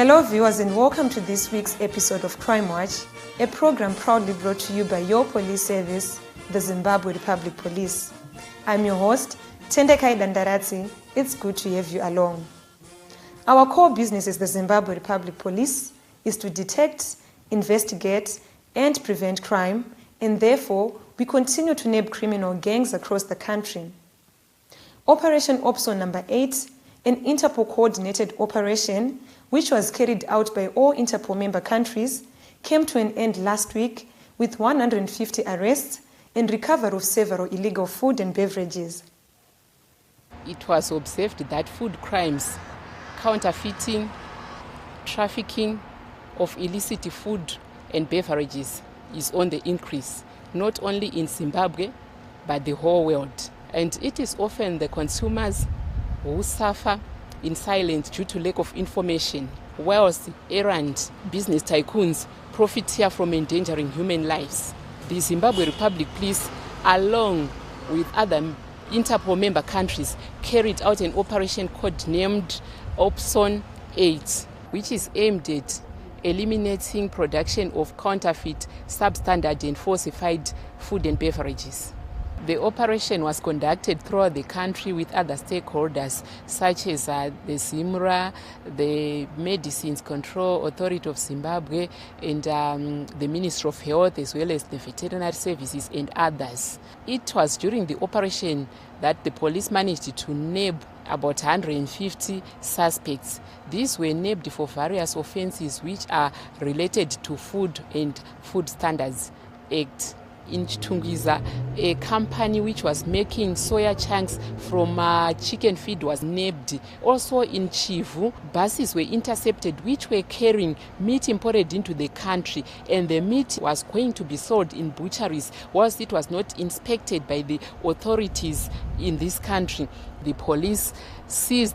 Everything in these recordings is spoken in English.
Hello viewers and welcome to this week's episode of Crime Watch, a program proudly brought to you by your police service, the Zimbabwe Republic Police. I'm your host, Tendekai Dandaratsi. It's good to have you along. Our core business as the Zimbabwe Republic Police is to detect, investigate, and prevent crime, and therefore we continue to nab criminal gangs across the country. Operation OPSO number 8, an Interpol-coordinated operation which was carried out by all Interpol member countries, came to an end last week with 150 arrests and recovery of several illegal food and beverages. It was observed that food crimes, counterfeiting, trafficking of illicit food and beverages is on the increase, not only in Zimbabwe, but the whole world. And it is often the consumers who suffer in silence due to lack of information, whilst errant business tycoons profit here from endangering human lives. The Zimbabwe Republic Police, along with other Interpol member countries, carried out an operation codenamed OPSO 8, which is aimed at eliminating production of counterfeit, substandard and falsified food and beverages. The operation was conducted throughout the country with other stakeholders such as the ZIMRA, the Medicines Control Authority of Zimbabwe, and the Ministry of Health, as well as the Veterinary Services and others. It was during the operation that the police managed to nab about 150 suspects. These were nabbed for various offences which are related to Food and Food Standards Act. In Chitungwiza, a company which was making soya chunks from chicken feed was nabbed. Also in Chivu, buses were intercepted which were carrying meat imported into the country, and the meat was going to be sold in butcheries whilst it was not inspected by the authorities in this country. The police seized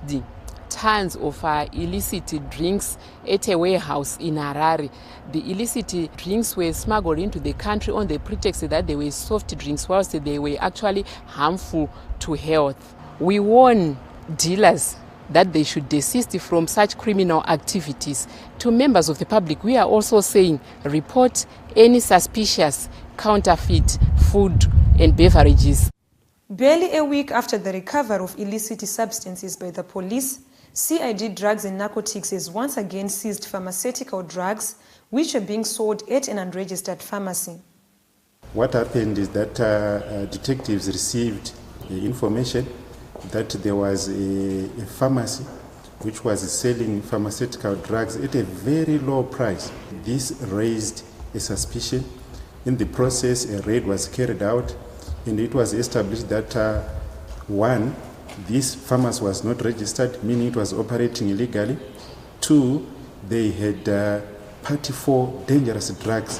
tons of illicit drinks at a warehouse in Harare. The illicit drinks were smuggled into the country on the pretext that they were soft drinks, whilst they were actually harmful to health. We warn dealers that they should desist from such criminal activities. To members of the public, we are also saying report any suspicious counterfeit food and beverages. Barely a week after the recovery of illicit substances by the police, CID Drugs and Narcotics has once again seized pharmaceutical drugs which were being sold at an unregistered pharmacy. What happened is that detectives received information that there was a pharmacy which was selling pharmaceutical drugs at a very low price. This raised a suspicion. In the process, a raid was carried out, and it was established that one, this pharmacy was not registered, meaning it was operating illegally. Two, they had 34 dangerous drugs,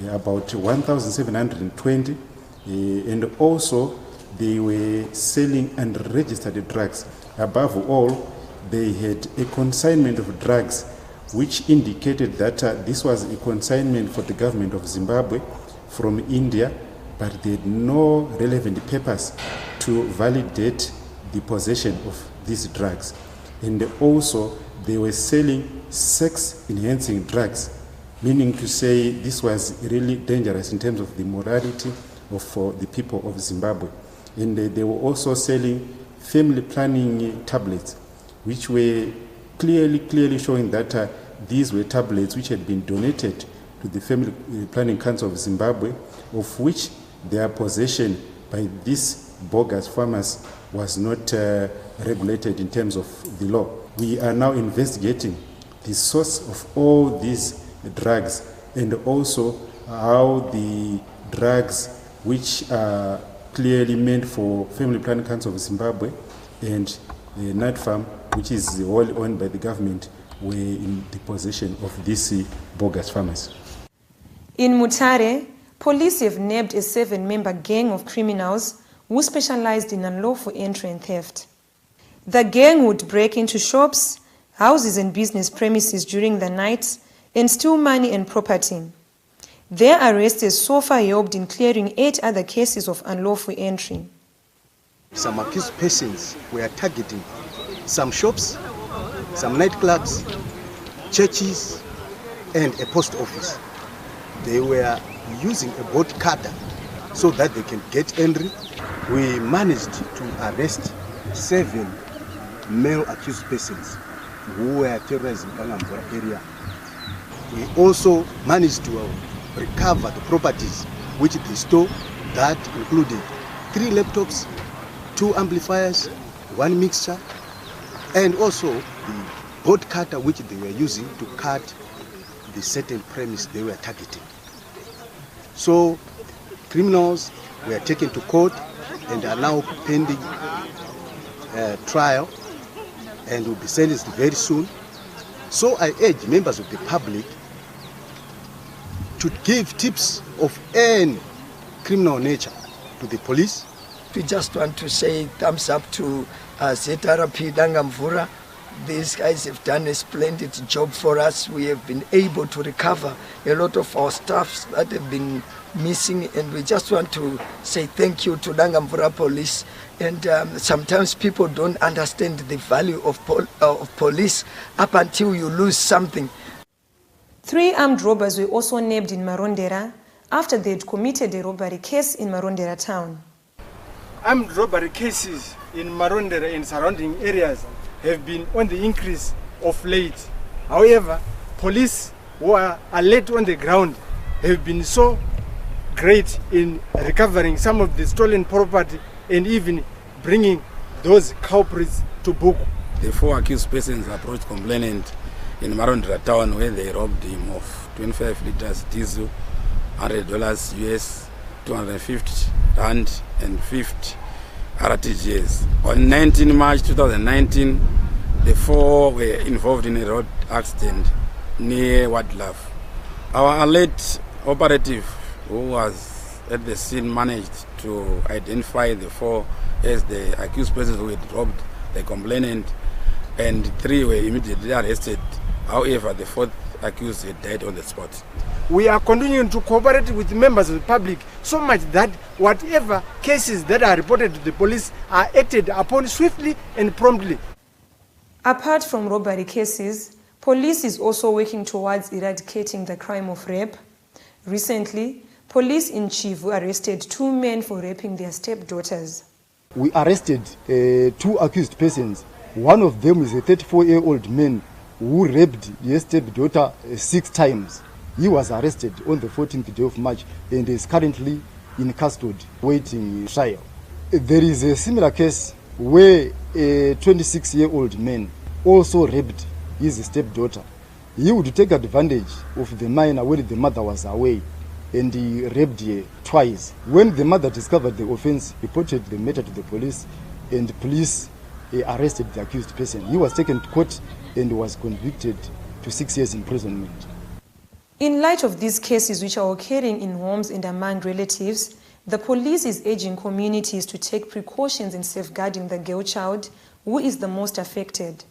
about 1,720, and also they were selling unregistered drugs. Above all, they had a consignment of drugs which indicated that this was a consignment for the government of Zimbabwe from India, but they had no relevant papers to validate the possession of these drugs. And also they were selling sex-enhancing drugs, meaning to say this was really dangerous in terms of the morality of the people of Zimbabwe. And they were also selling family planning tablets, which were clearly showing that these were tablets which had been donated to the Family Planning Council of Zimbabwe, of which their possession by this bogus pharmacy was not regulated in terms of the law. We are now investigating the source of all these drugs, and also how the drugs which are clearly meant for Family Planning Council of Zimbabwe and the NADFAM, which is wholly owned by the government, were in the possession of this bogus pharmacy. In Mutare, police have nabbed a 7-member gang of criminals who specialized in unlawful entry and theft. The gang would break into shops, houses and business premises during the night and steal money and property. Their arrest has so far helped in clearing 8 other cases of unlawful entry. Some accused persons were targeting some shops, some nightclubs, churches, and a post office. They were using a boat cutter so that they can get entry. We managed to arrest 7 male accused persons who were terrorizing Kangambura area. We also managed to recover the properties which they stole. That included 3 laptops, 2 amplifiers, 1 mixer, and also the boat cutter which they were using to cut the certain premise they were targeting. So criminals were taken to court and are now pending trial and will be sentenced very soon. So I urge members of the public to give tips of any criminal nature to the police. We just want to say thumbs up to ZRP Dangamvura. These guys have done a splendid job for us. We have been able to recover a lot of our staffs that have been missing, and we just want to say thank you to Dangamvura Police. And sometimes people don't understand the value of police up until you lose something. 3 armed robbers were also nabbed in Marondera after they had committed a robbery case in Marondera town. Armed robbery cases in Marondera and surrounding areas have been on the increase of late. However, police who are alert on the ground have been so great in recovering some of the stolen property and even bringing those culprits to book. The 4 accused persons approached complainant in Marondera town where they robbed him of 25 liters diesel, $100 US, 250 rand and 50 RTGs. On 19 March 2019, the 4 were involved in a road accident near Wadlaf. Our alert operative, who was at the scene, managed to identify the 4 as the accused persons who had robbed the complainant, and 3 were immediately arrested. However, the 4th accused had died on the spot. We are continuing to cooperate with members of the public so much that whatever cases that are reported to the police are acted upon swiftly and promptly. Apart from robbery cases, police is also working towards eradicating the crime of rape. Recently, police in Chivu arrested 2 men for raping their stepdaughters. We arrested 2 accused persons. One of them is a 34-year-old man who raped his stepdaughter 6 times. He was arrested on the 14th day of March and is currently in custody waiting trial. There is a similar case where a 26-year-old man also raped his stepdaughter. He would take advantage of the minor when the mother was away, and he raped her twice. When the mother discovered the offense, reported the matter to the police, and the police arrested the accused person. He was taken to court and was convicted to 6 years imprisonment. In light of these cases which are occurring in homes and among relatives, the police is urging communities to take precautions in safeguarding the girl child who is the most affected.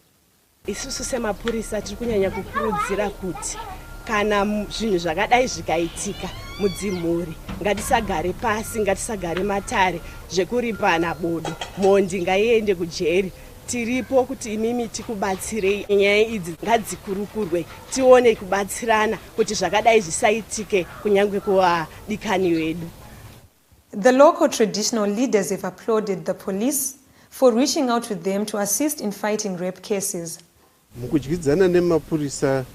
Isusu semapurisa tiri kunyanya kukurudzira kuti kana zvinhu zvakadai zvikaitika mudzimhuri ngatisagare pasi, ngatisagare matare zvekuripana bodo, mhondi ngaiende kujeri. Tiripo kuti imimi tikubatsirei nyaya idzi ngadzikurukurwe, tione kubatsirana kuti zvakadai zvisaitike kunyangwe kuvadikani vedu. The local traditional leaders have applauded the police for reaching out to them to assist in fighting rape cases. Mukudyidzana nemapurisa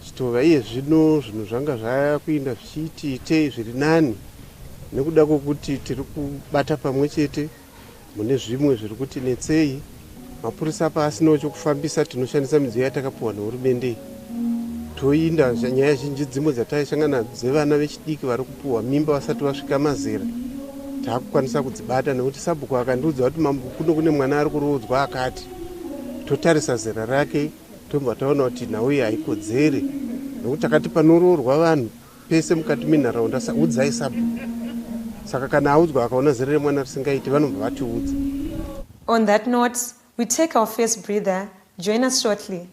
chitova iye zvino zvinhu zvanga zvakuinda zvichiti itei zviri nani nekuda kwokuti tiri kubata pamwe chete mune zvimwe zviri kuti netsei. Mapurisa apa asinawo chokufambisa, tinoshandisa midziyo yatakapuwa nehurumende. Toinda nyaya zhinji dzimwe dzataishangana dzevana vechidiki vari kupuwa mimba vasati vasvika mazera, taakukwanisa kudzibata nekuti sabhuku akandiudza kuti mambo kune mwana ari kurodzwa akati. Totarisa zera rake tobva taona kuti nauye haikodzere, nekuti akati panoroorwa vanhu pese mukati menharaunda udzai sabhuku. Saka kana audzwa akaona zera remwana risingaiti vanobva vatiudza. On that note, we take our first breather. Join us shortly.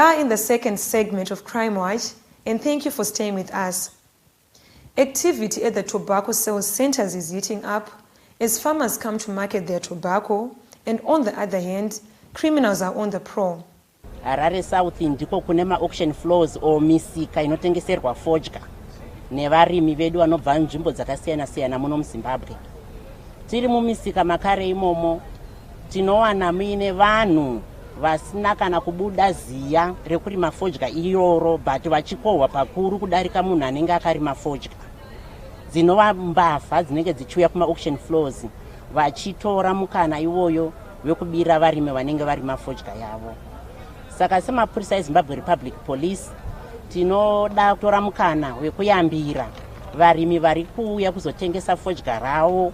are in the second segment of Crime Watch, and thank you for staying with us. Activity at the tobacco sales centers is heating up as farmers come to market their tobacco, and on the other hand, criminals are on the prowl. Harare South ndiko kune ma-auction floors o misika inotengeserwa fodya nevarimi vedu vanobva nzvimbo dzakasiyana-siyana muno muZimbabwe. Tiri mumisika makare imomo tinowana muine vanhu vasina kana kubuda ziya rekurima fodya iyoro, but vachikohwa pakuru kudarika munhu anenge akarima fodya. Dzinova mbavha dzinenge dzichiuya kuma-auction floors vachitora mukana iwoyo wekubira varimi vanenge varima fodya yavo. Saka semapurisa eZimbabwe Republic Police tinoda kutora mukana wekuyambira varimi vari kuuya kuzotengesa fodya ravo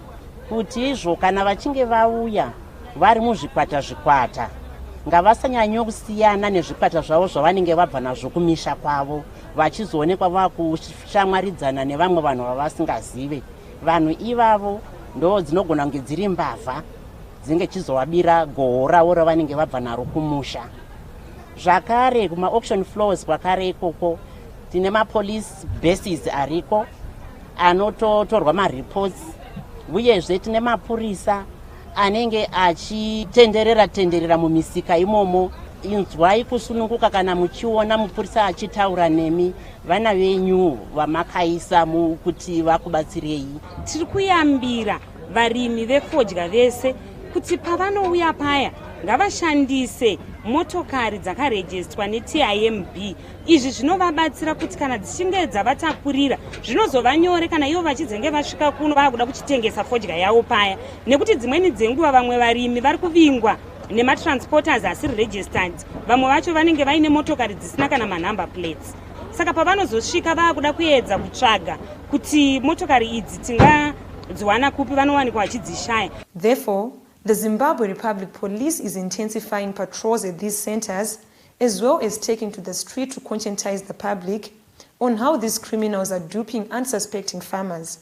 kuti izvo kana vachinge vauya vari muzvikwata ngavasanyanyo kusiyana nezvikwata zvavo zvavanenge vabva nazvo kumisha kwavo, vachizoonekwa vakushamwaridzana nevamwe vanhu vavasingazive. Vanhu ivavo ndo dzinogona kunge dziri mbavha dzinge chizovabira goho ravo ravanenge vabva naro kumusha. Zvakare kuma-auction floors kwakare ikoko tine ma-police bases ariko anototorwa ma-reports, uyezve tine mapurisa anenge achitenderera mumisika imomo. Inzwai kusununguka kana muchiona mupurisa achitaura nemi, vana venyu vamakaisa kuti vakubatsirei. Tiri kuyambira varimi vefodya vese kuti pavanouya paya ngavashandise motokari dzakarejistwa neTIMB. Izvi zvinovabatsira kuti kana dzichinge dzavatakurira zvinozova nyore kana ivo vachizenge vasvika kuno vakuda kuchitengesa fodya yavo paya, nekuti dzimweni dzenguva vamwe varimi vari kuvingwa nematransporters asiri registered. Vamwe vacho vanenge vaine motokari dzisina kana manumber plates. Saka pavanozosvika vakuda kuedza kutsvaga kuti motokari idzi tingadziwana kupi, vanowanikwa vachidzishaya. Therefore, the Zimbabwe Republic Police is intensifying patrols at these centers, as well as taking to the street to conscientize the public on how these criminals are duping unsuspecting farmers.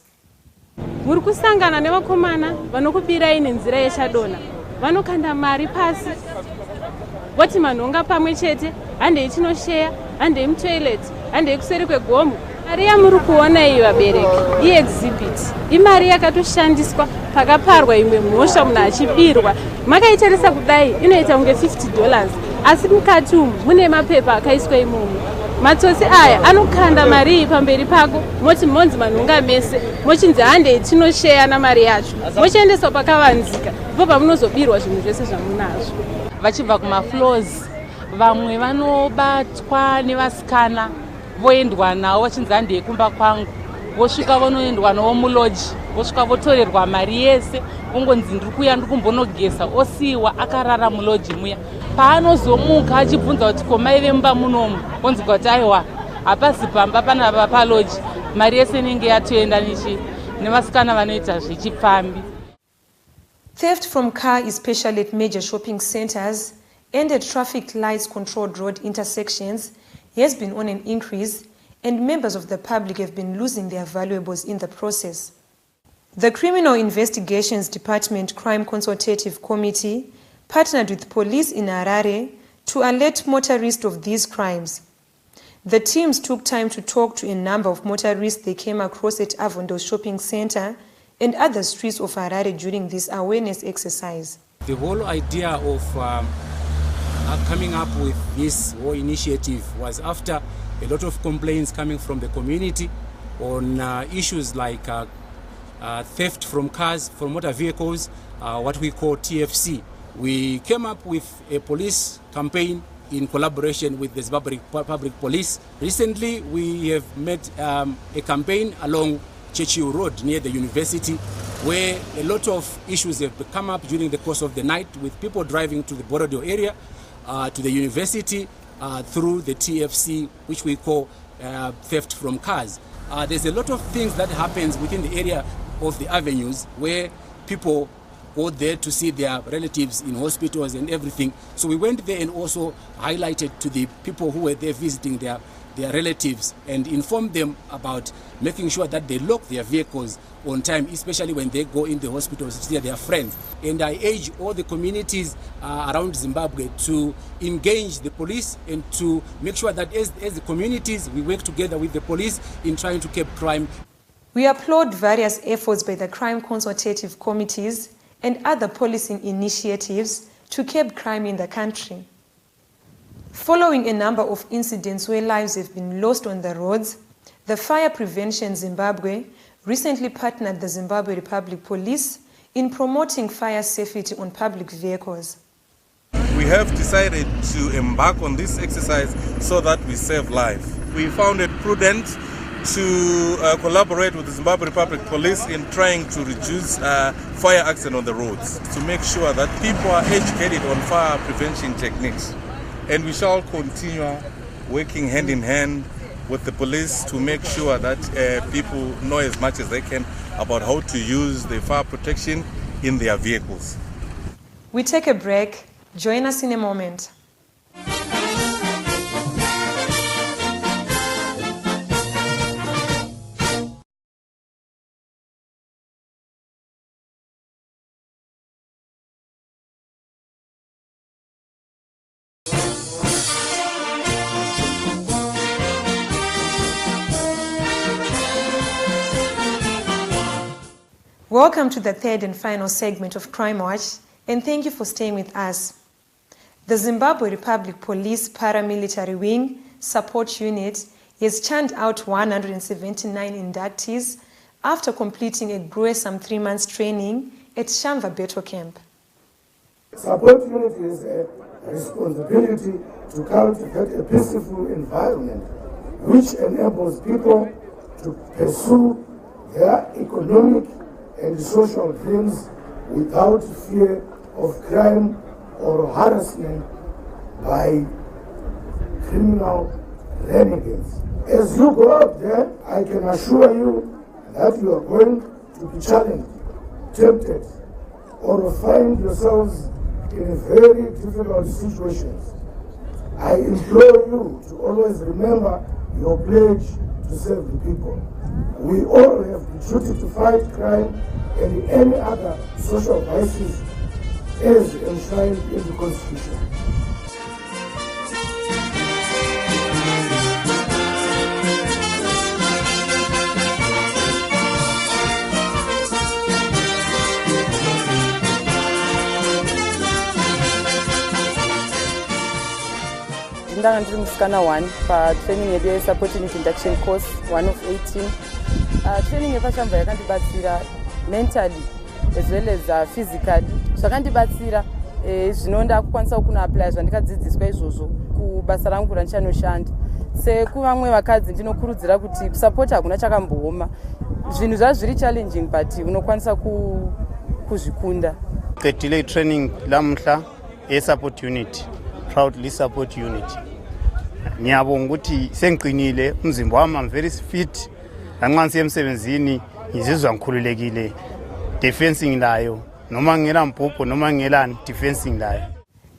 Muri kusangana nevakomana vanokubirai nenzira yechadona, vanokanda mari pasi, voti manhonga pamwe chete, handei chinosheya, handei mutoilet, handei kuseri kwegomo. Mari yamuri kuona iyi vabereki iexhibit, imari yakatoshandiswa pakaparwa imwe mhosva munhu achibirwa. Makaitarisa kudai inoita kunge $50, asi mukati umu mune mapepa akaiswa imomo. Matsotsi aya anokanda mari iyi pamberi pako, moti monzi manhonga mese, mochinzi handei tinosheya namari yacho, mochiendeswa pakavanzika, ipo pamunozobirwa zvinhu zvese zvamunazvo. Vachibva kuma-floors, vamwe vanobatwa nevasikana voendwa navo vachinzi handei kumba kwangu, vosvika vonoendwa navo muloji, vosvika votorerwa mari yese, ongonzi ndiri kuya ndiri kumbonogesa, osiyiwa akarara muloji muya. Paanozomuka achibvunza kuti ko mai vemba munomu, onzi kuti aiwa hapasi pamba pana paloji, mari yese inenge yatoenda nevasikana vanoita zvechipfambi. Theft from car, especially at major shopping centers and at traffic lights controlled road intersections, has been on an increase, and members of the public have been losing their valuables in the process. The Criminal Investigations Department Crime Consultative Committee partnered with police in Harare to alert motorists of these crimes. The teams took time to talk to a number of motorists they came across at Avondo Shopping Center and other streets of Harare during this awareness exercise. The whole idea of coming up with this whole initiative was after a lot of complaints coming from the community on issues like theft from cars, from motor vehicles, what we call TFC. We came up with a police campaign in collaboration with the Zimbabwe Public Police. Recently, we have made a campaign along Chechiu Road near the university, where a lot of issues have come up during the course of the night with people driving to the Borodo area, to the university, through the TFC, which we call theft from cars. There's a lot of things that happens within the area of the avenues where people go there to see their relatives in hospitals and everything. So we went there and also highlighted to the people who were there visiting their their relatives and inform them about making sure that they lock their vehicles on time, especially when they go in the hospitals to see their friends. And I urge all the communities around Zimbabwe to engage the police and to make sure that as the communities, we work together with the police in trying to curb crime. We applaud various efforts by the crime consultative committees and other policing initiatives to curb crime in the country. Following a number of incidents where lives have been lost on the roads, the Fire Prevention Zimbabwe recently partnered the Zimbabwe Republic Police in promoting fire safety on public vehicles. We have decided to embark on this exercise so that we save life. We found it prudent to collaborate with the Zimbabwe Republic Police in trying to reduce fire accidents on the roads, to make sure that people are educated on fire prevention techniques. And we shall continue working hand in hand with the police to make sure that people know as much as they can about how to use the fire protection in their vehicles. We take a break. Join us in a moment. Welcome to the third and final segment of Crime Watch, and thank you for staying with us. The Zimbabwe Republic Police Paramilitary Wing Support Unit has churned out 179 inductees after completing a gruesome 3 months training at Shamva Battle Camp. Support unit is a responsibility to cultivate a peaceful environment which enables people to pursue their economic and social dreams without fear of crime or harassment by criminal renegades. As you go out there, I can assure you that you are going to be challenged, tempted, or find yourselves in very difficult situations. I implore you to always remember your pledge to serve the people. We all have the duty to fight crime and any other social vices as enshrined in the Constitution. Ndanga ndiri musikana 1 patraining yedu yesupport unit induction course 1 of 18. Training yepashamba yakandibatsira mentally as well as physically. Zvakandibatsira zvino ndakukwanisa kunoapply zvandikadzidziswa izvozvo kubasa rangu randichanoshanda. Sekuvamwe vakadzi ndinokurudzira kuti kusapota hakuna chakambooma. Zvinhu zvazviri challenging but unokwanisa kuzvikunda. Qedile training lamhla support unit, proudly support unit. Ngiyabonga ukuthi sengiqinile umzimba wami, I'm very fit. Anqansi emsebenzini ngizizwa ngikhululekile. Defensing layo noma ngela mpupho noma ngelani defensing layo.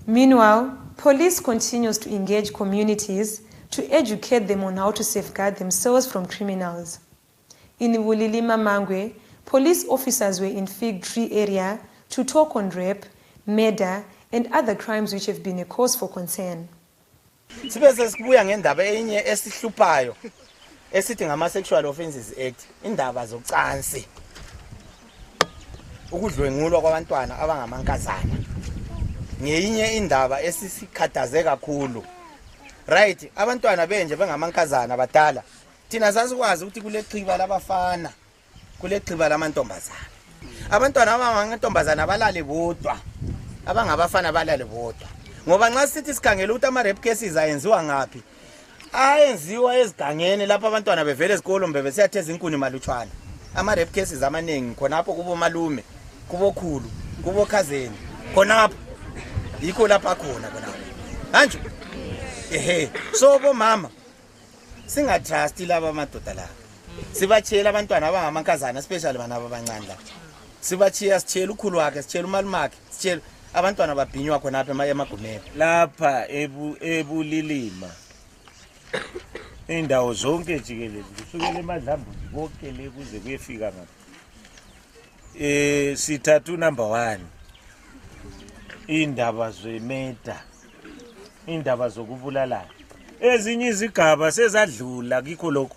Meanwhile, police continues to engage communities to educate them on how to safeguard themselves from criminals. In Vulilima Mangwe, police officers were in Fig Tree area to talk on rape, murder, and other crimes which have been a cause for concern. Sibese sibuya ngendaba enye esihluphayo esithi ngama Sexual Offences Act, indaba zocansi. Ukudlwengulwa kwabantwana abangamankazana. Ngeyinye indaba esisikhathaze kakhulu. Right, abantwana benje bengamankazana abadala. Thina sasikwazi ukuthi kule xiba labafana, kule xiba lamantombazana. Abantwana abangamantombazana balale bodwa. Abangabafana balale bodwa. Ngoba nxa sithi sikhangela ukuthi ama rape cases ayenziwa ngapi, ayenziwa ezigangeni lapha abantwana bevele esikolo mbe besiyatheza inkuni malutshwana. Ama rape cases amaningi khonapho kubo malume, kubo khulu, kubo khazeni, khonapho yikho lapha khona khonapho. Manje so bo mama singatrust laba madoda la. Sibatshela abantwana abangamankazana especially bana abancane la. Sibatshiya sitshela ukhulu wakhe, sitshela umalume wakhe, sitshela abantwana babhinywa khona apha emagumeni lapha ebulilima indawo zonke jikelele kusukela emadlambuni konke le kuze kuyefika ngapha. Sithathu number 1 indaba zemeta, indaba zokubulalana. Ezinye izigaba sezadlula kikho lokho.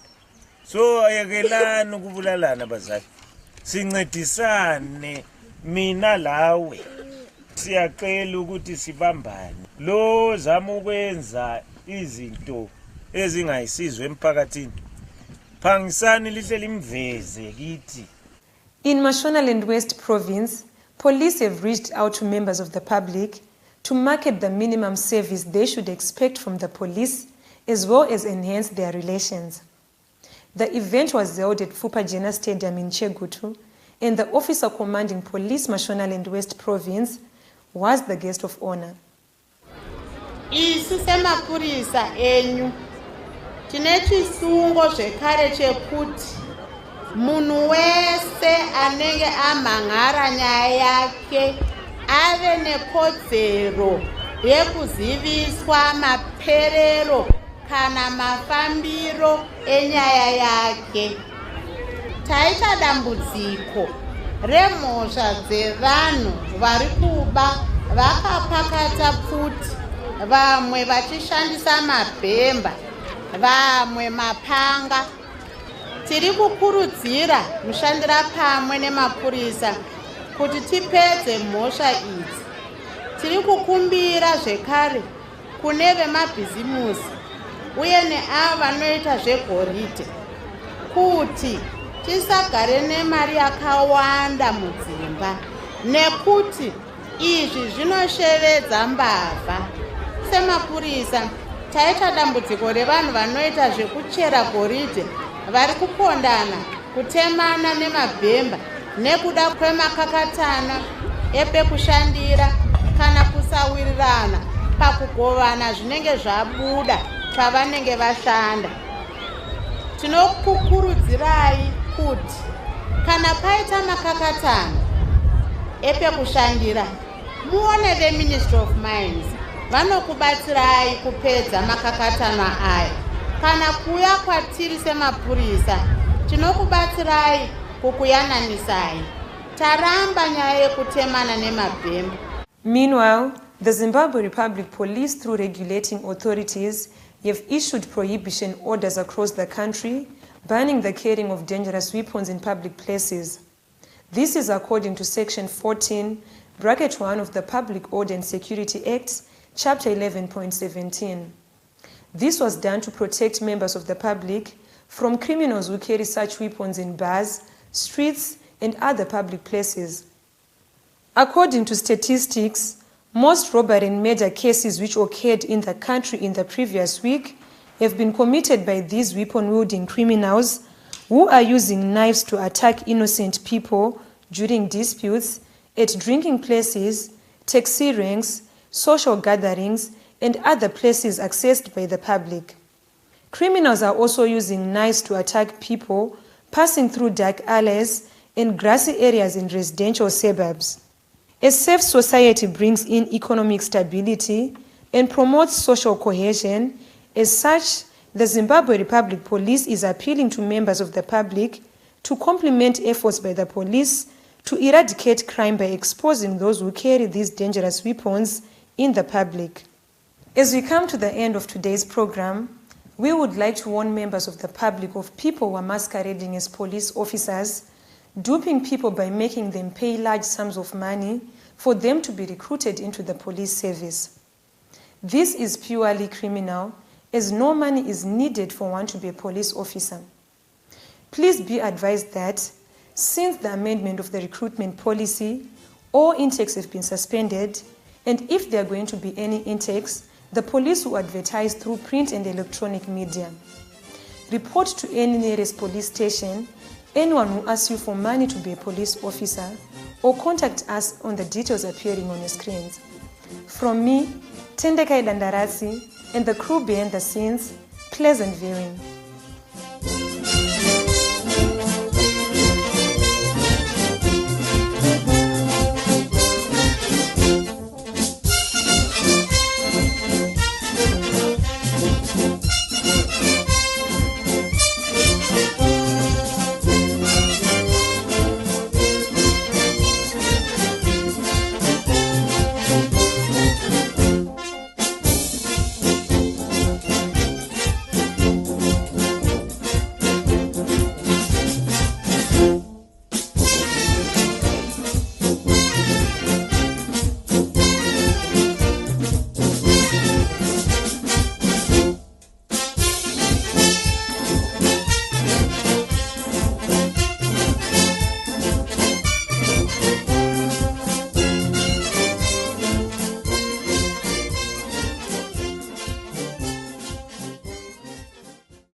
So ayekelana ukubulalana bazali. Sincedisane mina lawe. Siyacela ukuthi sibambane. Lo zama ukwenza izinto ezingayisizwe emphakathini. Phangisani lihle limveze kithi. In Mashonaland West Province, police have reached out to members of the public to market the minimum service they should expect from the police, as well as enhance their relations. The event was held at Fupajena Stadium in Chegutu, and the officer commanding Police Mashonaland West Province was the guest of honor. Isu semapurisa enyu tine chisungo zvekare chekuti munhu wese anenge amhan'ara nyaya yake ave nekodzero yekuziviswa maperero kana mafambiro enyaya yake. Taita dambudziko remhosva dzevanhu vari kuba vakapakata pfuti, vamwe vachishandisa mabhemba, vamwe mapanga. Tiri kukurudzira mushandira pamwe nemapurisa kuti tipedze mhosva idzi. Tiri kukumbira zvekare kune vemabhizimusi uye neavo vanoita zvegoridhe kuti tisagare nemari yakawanda mudzimba, nekuti izvi zvinoshevedza mbavha. Semapurisa taita dambudziko revanhu vanoita zvekuchera goridhe vari kupondana, kutemana nemabhemba nekuda kwemakakatana epekushandira kana kusawirirana pakugovana zvinenge zvabuda pavanenge vashanda. Tinokukurudzirai kuti kana paita makakatana epekushandira muone veMinistry of Mines vanokubatsirai kupedza makakatana aya. Kana kuya kwatiri semapurisa tinokubatsirai kukuyananisai. Taramba nyaya yekutemana nemabhemba. Meanwhile, the Zimbabwe Republic Police, through regulating authorities, have issued prohibition orders across the country banning the carrying of dangerous weapons in public places. This is according to Section 14, Bracket 1 of the Public Order and Security Act, Chapter 11.17. This was done to protect members of the public from criminals who carry such weapons in bars, streets, and other public places. According to statistics, most robbery and murder cases which occurred in the country in the previous week have been committed by these weapon-wielding criminals who are using knives to attack innocent people during disputes at drinking places, taxi ranks, social gatherings, and other places accessed by the public. Criminals are also using knives to attack people passing through dark alleys and grassy areas in residential suburbs. A safe society brings in economic stability and promotes social cohesion. As such, the Zimbabwe Republic Police is appealing to members of the public to complement efforts by the police to eradicate crime by exposing those who carry these dangerous weapons in the public. As we come to the end of today's program, we would like to warn members of the public of people who are masquerading as police officers, duping people by making them pay large sums of money for them to be recruited into the police service. This is purely criminal, as no money is needed for one to be a police officer. Please be advised that since the amendment of the recruitment policy, all intakes have been suspended, and if there are going to be any intakes, the police will advertise through print and electronic media. Report to any nearest police station anyone who asks you for money to be a police officer, or contact us on the details appearing on your screens. From me, Tendekai Dandaratsi, and the crew behind the scenes, pleasant viewing.